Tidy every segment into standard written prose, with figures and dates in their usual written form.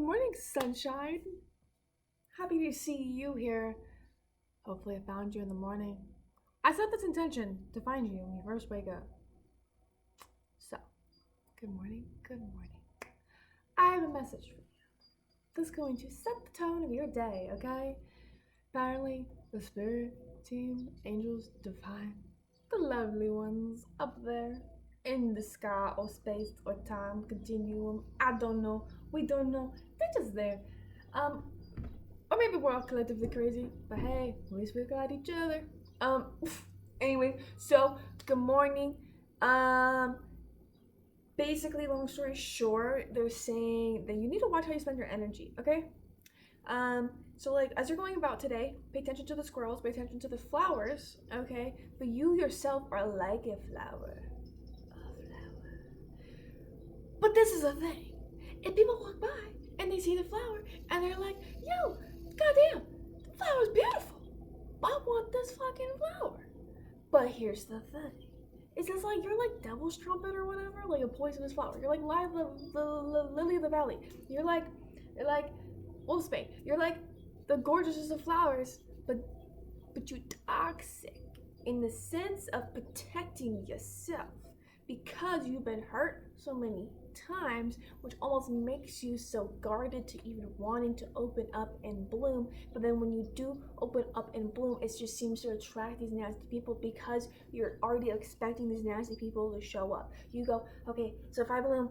morning, sunshine. Happy to see you here. Hopefully, I found you in the morning. I set this intention to find you when you first wake up. So, good morning, good morning. I have a message for you that's going to set the tone of your day, okay? Apparently, the spirit team, angels, divine, the lovely ones up there in the sky or space or time continuum. I don't know. We don't know. They're just there. Um, or maybe we're all collectively crazy, but hey, at least we got each other. Um, anyway, so good morning. Um, Basically, long story short, they're saying that you need to watch how you spend your energy, okay? So like as you're going about today, pay attention to the squirrels, pay attention to the flowers, okay? But you yourself are like a flower. A flower. But this is a thing. If people walk by and they see the flower and they're like, yo, goddamn, the flower's beautiful. I want this fucking flower. But here's the thing. It's just like you're like devil's trumpet or whatever, like a poisonous flower. You're like the lily of the valley. You're like wolfsbane. You're like the gorgeousest of flowers, but you're toxic in the sense of protecting yourself because you've been hurt so many times, which almost makes you so guarded to even wanting to open up and bloom. But then when you do open up and bloom, it just seems to attract these nasty people because you're already expecting these nasty people to show up. You go, okay, so if I bloom,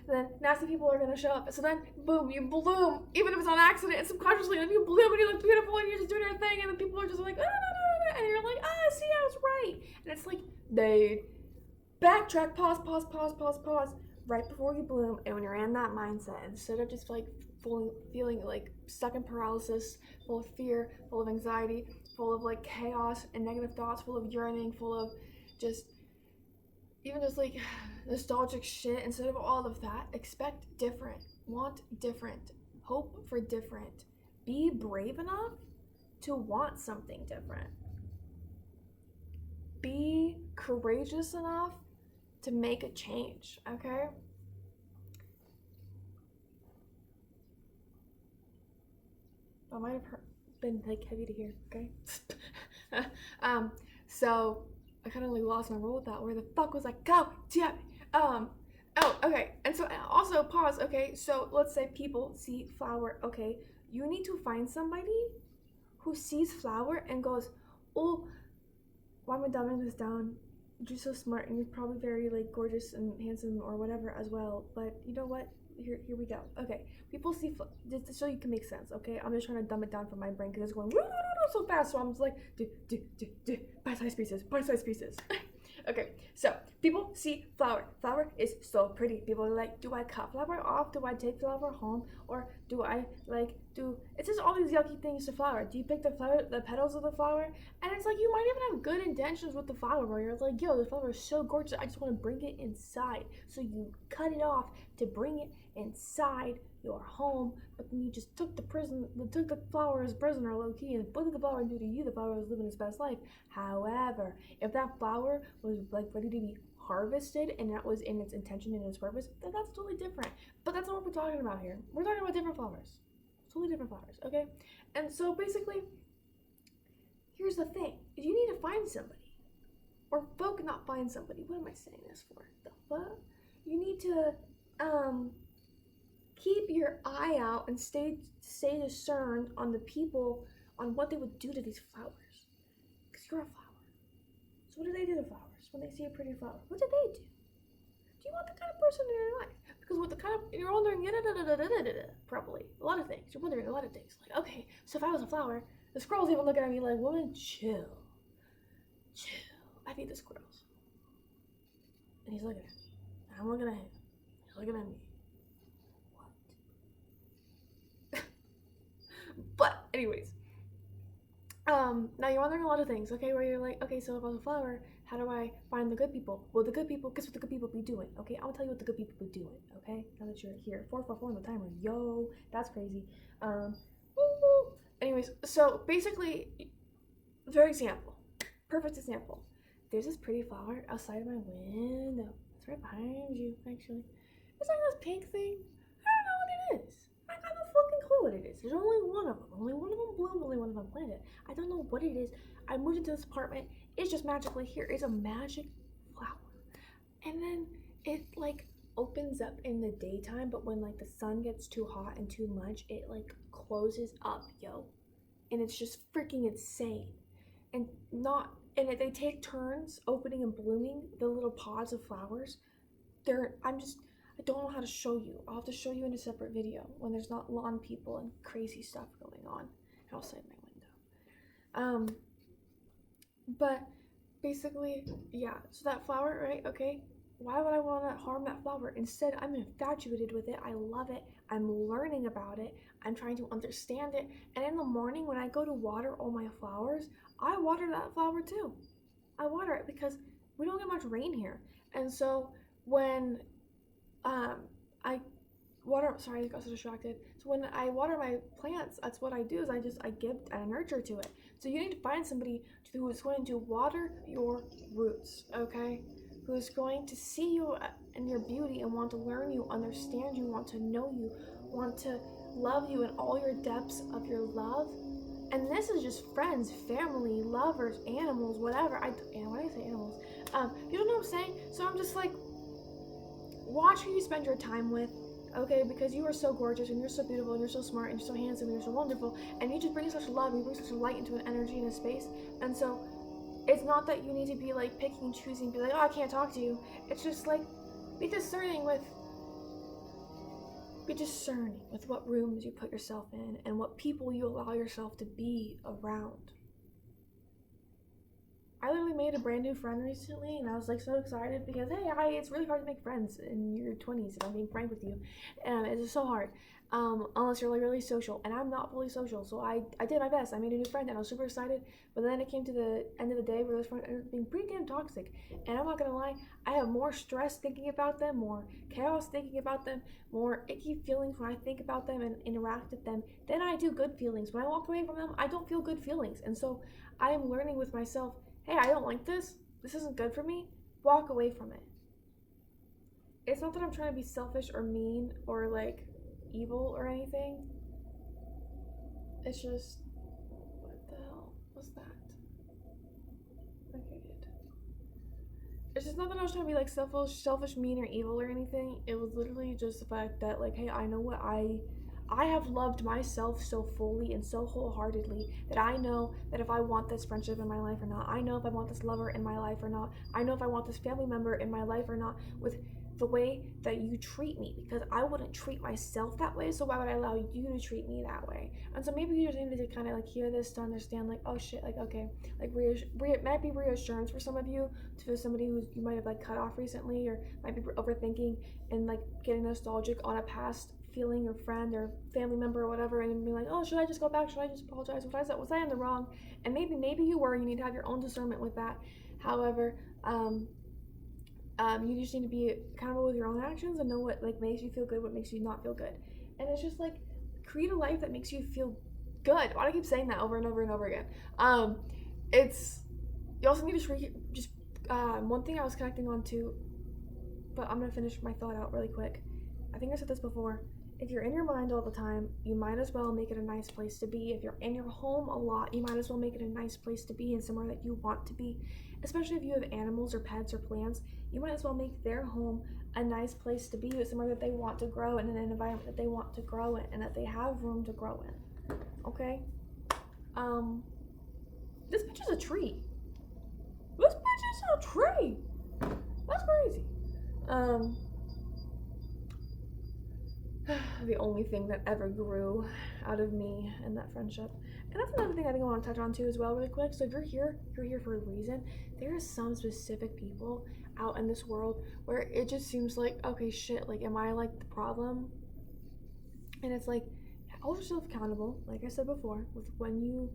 then nasty people are gonna show up. So then, boom, you bloom, even if it's on accident and subconsciously, and you bloom and you look beautiful and you're just doing your thing, and then people are just like, and you're like, see, I was right. And it's like, dude, backtrack, pause, right before you bloom. And when you're in that mindset, instead of just like feeling like stuck in paralysis, full of fear, full of anxiety, full of like chaos and negative thoughts, full of yearning, full of just even just like nostalgic shit, instead of all of that, expect different, want different, hope for different, be brave enough to want something different, be courageous enough to make a change, okay? I might have been like heavy to hear, okay? So I kind of like lost my roll with that. Where the fuck was I go? Damn it. Oh, okay. And so also pause, okay? So let's say people see flower, okay? You need to find somebody who sees flower and goes, oh, why am I dumbing this down? You're so smart and you're probably very like gorgeous and handsome or whatever as well. But you know what? Here we go. Okay, people see just so you can make sense. Okay, I'm just trying to dumb it down for my brain because it's going so fast. So I'm just like bite-sized pieces, bite-sized pieces. Okay, so people see flower. Flower is so pretty. People are like, do I cut flower off? Do I take flower home? Or do I like do? It's just all these yucky things to flower. Do you pick the petals of the flower? And it's like you might even have good intentions with the flower, where you're like, yo, the flower is so gorgeous. I just want to bring it inside. So you cut it off to bring it inside your home, but then you just took the flower as prisoner low key, and what did the flower do to you? The flower was living its best life. However, if that flower was like ready to be harvested and that was in its intention and its purpose, then that's totally different. But that's not what we're talking about here. We're talking about different flowers. Totally different flowers, okay? And so basically, here's the thing. If you need to find somebody, or folk not find somebody, what am I saying this for? The fuck? You need to keep your eye out and stay discerned on the people, on what they would do to these flowers. Because you're a flower. So what do they do to flowers when they see a pretty flower? What do they do? Do you want the kind of person in your life? Because with the kind of, you're wondering, probably, a lot of things. You're wondering a lot of things. Like, okay, so if I was a flower, the squirrel's even looking at me like, woman, chill. I feed the squirrels. And he's looking at me. And I'm looking at him. He's looking at me. But anyways, now you're wondering a lot of things, okay? Where you're like, okay, so if I was a flower, how do I find the good people? Well, the good people, guess what the good people be doing, okay? I'm gonna tell you what the good people be doing, okay? Now that you're here, 444 on the timer, yo, that's crazy. Anyways, so basically, for example, perfect example. There's this pretty flower outside of my window. It's right behind you, actually. It's like this pink thing. I don't know what it is. I one of them planted. I don't know what it is. I moved into this apartment. It's just magically here. It's a magic flower. And then it like opens up in the daytime, but when like the sun gets too hot and too much, it like closes up, yo. And it's just freaking insane. And not and they take turns opening and blooming the little pods of flowers. I don't know how to show you. I'll have to show you in a separate video when there's not lawn people and crazy stuff going on outside my window. But basically, yeah, so that flower, right? Okay, why would I want to harm that flower? Instead, I'm infatuated with it. I love it. I'm learning about it. I'm trying to understand it. And in the morning when I go to water all my flowers, I water that flower too. I water it because we don't get much rain here. And so when I water, sorry, I got so distracted. So when I water my plants, that's what I do is I give a nurture to it. So you need to find somebody who is going to water your roots, okay? Who is going to see you and your beauty and want to learn you, understand you, want to know you, want to love you in all your depths of your love. And this is just friends, family, lovers, animals, whatever. When I say animals, you don't know what I'm saying? So I'm just like, watch who you spend your time with, okay? Because you are so gorgeous and you're so beautiful and you're so smart and you're so handsome and you're so wonderful and you just bring such love, you bring such light into an energy and a space. And so it's not that you need to be like picking and choosing, be like, oh, I can't talk to you. It's just like, be discerning with what rooms you put yourself in and what people you allow yourself to be around. I literally made a brand new friend recently and I was like so excited because it's really hard to make friends in your 20s, if I'm being frank with you. It's so hard. Unless you're like really social, and I'm not fully social, so I did my best. I made a new friend and I was super excited, but then it came to the end of the day where those friends ended up being pretty damn toxic. And I'm not gonna lie, I have more stress thinking about them, more chaos thinking about them, more icky feelings when I think about them and interact with them than I do good feelings. When I walk away from them, I don't feel good feelings. And so I am learning with myself, hey, I don't like this isn't good for me, walk away from it. It's not that I'm trying to be selfish or mean or like evil or anything. It's just, what the hell was that? Okay, good. It's just not that I was trying to be like selfish, mean, or evil or anything. It was literally just the fact that like, hey, I know what I have loved myself so fully and so wholeheartedly that I know that if I want this friendship in my life or not. I know if I want this lover in my life or not. I know if I want this family member in my life or not, with the way that you treat me, because I wouldn't treat myself that way, so why would I allow you to treat me that way? And so maybe you just need to kind of like hear this to understand like, oh shit, like okay, like it might be reassurance for some of you, to somebody who you might have like cut off recently or might be overthinking and like getting nostalgic on a past feeling or friend or family member or whatever, and be like, oh, should I just go back? Should I just apologize? Was I in the wrong? And maybe you were. You need to have your own discernment with that. However, you just need to be accountable with your own actions and know what like makes you feel good, what makes you not feel good. And it's just like, create a life that makes you feel good. Why do I keep saying that over and over and over again? You also need to one thing I was connecting on to, but I'm gonna finish my thought out really quick. I think I said this before. If you're in your mind all the time, you might as well make it a nice place to be. If you're in your home a lot, you might as well make it a nice place to be and somewhere that you want to be. Especially if you have animals or pets or plants, you might as well make their home a nice place to be, with somewhere that they want to grow in, and an environment that they want to grow in and that they have room to grow in. Okay? This bitch is a tree. This bitch is a tree. That's crazy. The only thing that ever grew out of me and that friendship. And that's another thing I think I want to touch on too as well really quick. So if you're here for a reason. There are some specific people out in this world where it just seems like, okay, shit, like, am I like the problem? And it's like, hold yourself accountable, like I said before, with when you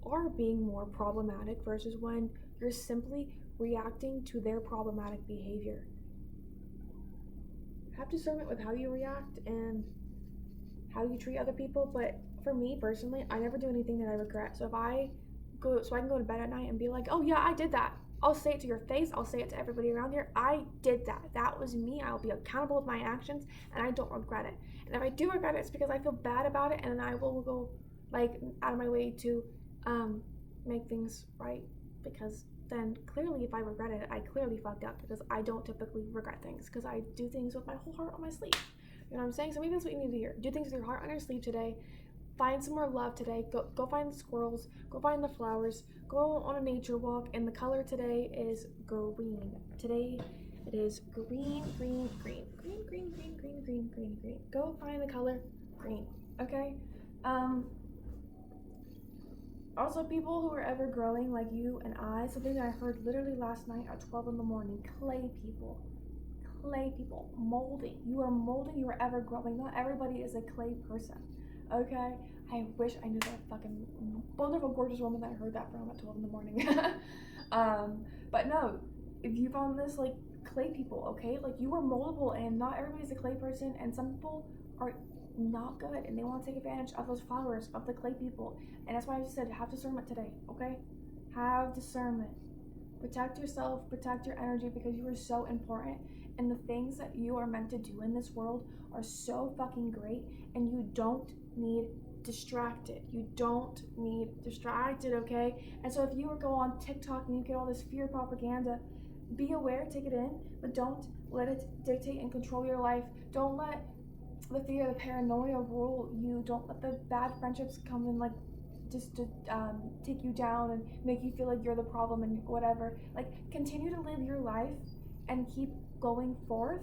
are being more problematic versus when you're simply reacting to their problematic behavior. Have discernment with how you react and how you treat other people. But for me personally, I never do anything that I regret. So I can go to bed at night and be like, oh yeah, I did that. I'll say it to your face. I'll say it to everybody around here. I did that. That was me. I'll be accountable with my actions, and I don't regret it. And if I do regret it, it's because I feel bad about it, and then I will go like out of my way to make things right, because then clearly if I regret it, I clearly fucked up, because I don't typically regret things because I do things with my whole heart on my sleeve. You know what I'm saying? So maybe that's what you need to hear. Do things with your heart on your sleeve today. Find some more love today. Go find the squirrels. Go find the flowers. Go on a nature walk. And the color today is green. Today it is green, green, green, green, green, green, green, green, green, green. Go find the color green. Okay. Also, people who are ever growing like you and I, something that I heard literally last night at 12 in the morning, clay people, molding. You are molding, you are ever growing. Not everybody is a clay person, okay? I wish I knew that fucking wonderful, gorgeous woman that I heard that from at 12 in the morning. But no, if you found this, like, clay people, okay? Like, you are moldable, and not everybody's a clay person, and some people are not good, and they want to take advantage of those flowers, of the clay people. And that's why I just said, have discernment today, okay? Have discernment. Protect yourself, protect your energy, because you are so important, and the things that you are meant to do in this world are so fucking great, and you don't need distracted. You don't need distracted, okay? And so if you go on TikTok and you get all this fear propaganda, be aware, take it in, but don't let it dictate and control your life. Don't let the fear, the paranoia rule you. Don't let the bad friendships come and like just to take you down and make you feel like you're the problem and whatever. Like, continue to live your life and keep going forth.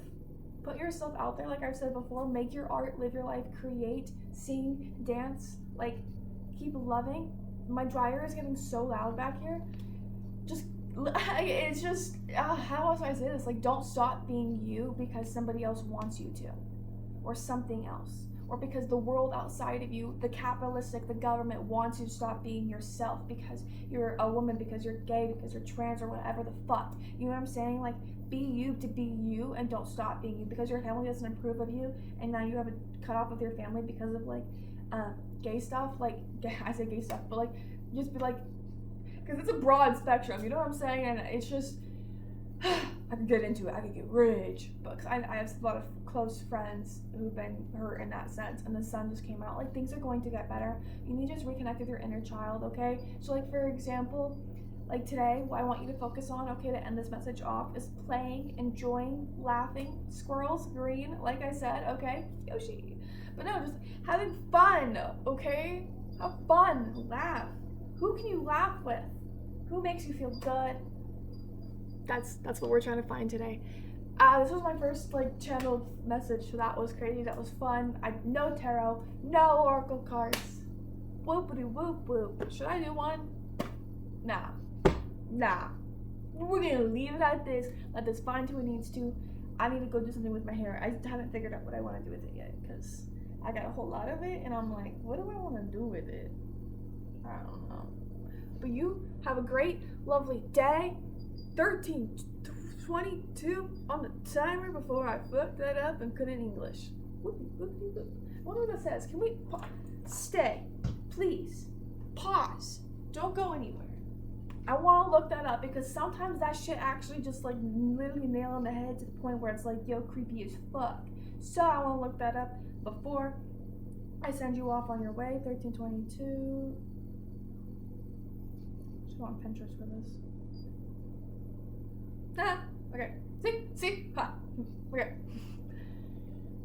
Put yourself out there, like I've said before. Make your art, live your life, create, sing, dance. Like, keep loving. My dryer is getting so loud back here. It's just how else do I say this? Like, don't stop being you because somebody else wants you to, or something else, or because the world outside of you, the capitalistic, the government wants you to stop being yourself because you're a woman, because you're gay, because you're trans, or whatever the fuck. You know what I'm saying? Like, be you to be you, and don't stop being you because your family doesn't approve of you, and now you have a cut off with your family because of like gay stuff. Like, I say gay stuff, but like, just be like, because it's a broad spectrum, you know what I'm saying? And it's just, I could get into it, I could get rage, but I have a lot of close friends who've been hurt in that sense, and the sun just came out. Like, things are going to get better. You need to just reconnect with your inner child, okay? So, like, for example, like today, what I want you to focus on, okay, to end this message off, is playing, enjoying, laughing, squirrels, green, like I said, okay? Yoshi. But no, just having fun, okay? Have fun, laugh. Who can you laugh with? Who makes you feel good? That's what we're trying to find today. This was my first like channeled message, so that was crazy. That was fun. No tarot, no oracle cards. Whoopity whoop whoop. Should I do one? Nah. We're gonna leave it at this. Let this find who it needs to. I need to go do something with my hair. I haven't figured out what I want to do with it yet, because I got a whole lot of it, and I'm like, what do I want to do with it? I don't know. But you have a great, lovely day. 13:22 on the timer before I fucked that up and couldn't English. I wonder what that says. Can we stay? Please. Pause. Don't go anywhere. I want to look that up, because sometimes that shit actually just like literally nail on the head to the point where it's like, yo, creepy as fuck. So I want to look that up before I send you off on your way. 13:22. Just on Pinterest for this. Okay. See? Ha. Okay.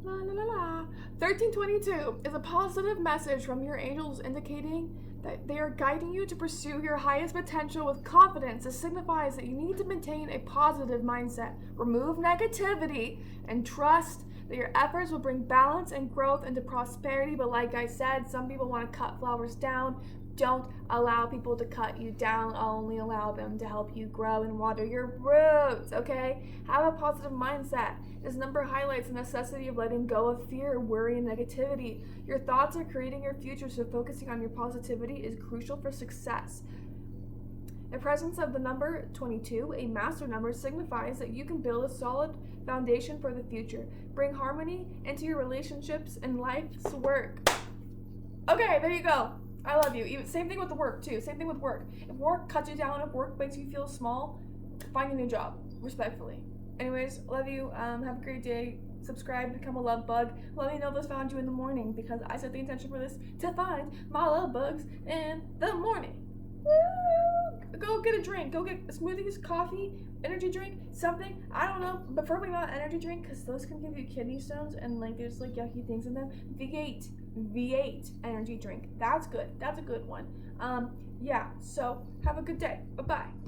La la la la. 13:22 is a positive message from your angels indicating that they are guiding you to pursue your highest potential with confidence. It signifies that you need to maintain a positive mindset, remove negativity, and trust that your efforts will bring balance and growth into prosperity. But like I said, some people want to cut flowers down. Don't allow people to cut you down. Only allow them to help you grow and water your roots, okay? Have a positive mindset. This number highlights the necessity of letting go of fear, worry, and negativity. Your thoughts are creating your future, so focusing on your positivity is crucial for success. The presence of the number 22, a master number, signifies that you can build a solid foundation for the future. Bring harmony into your relationships and life's work. Okay, there you go. I love you. Same thing with the work, too. Same thing with work. If work cuts you down, if work makes you feel small, find a new job, respectfully. Anyways, love you. Have a great day. subscribe, become a love bug. Let me know those found you in the morning, because I set the intention for this to find my love bugs in the morning. Woo! Go get a drink. Go get smoothies, coffee, energy drink, something. I don't know, but preferably not energy drink, because those can give you kidney stones and like there's like yucky things in them. V8 energy drink. That's good. That's a good one. Yeah. So have a good day. Bye bye.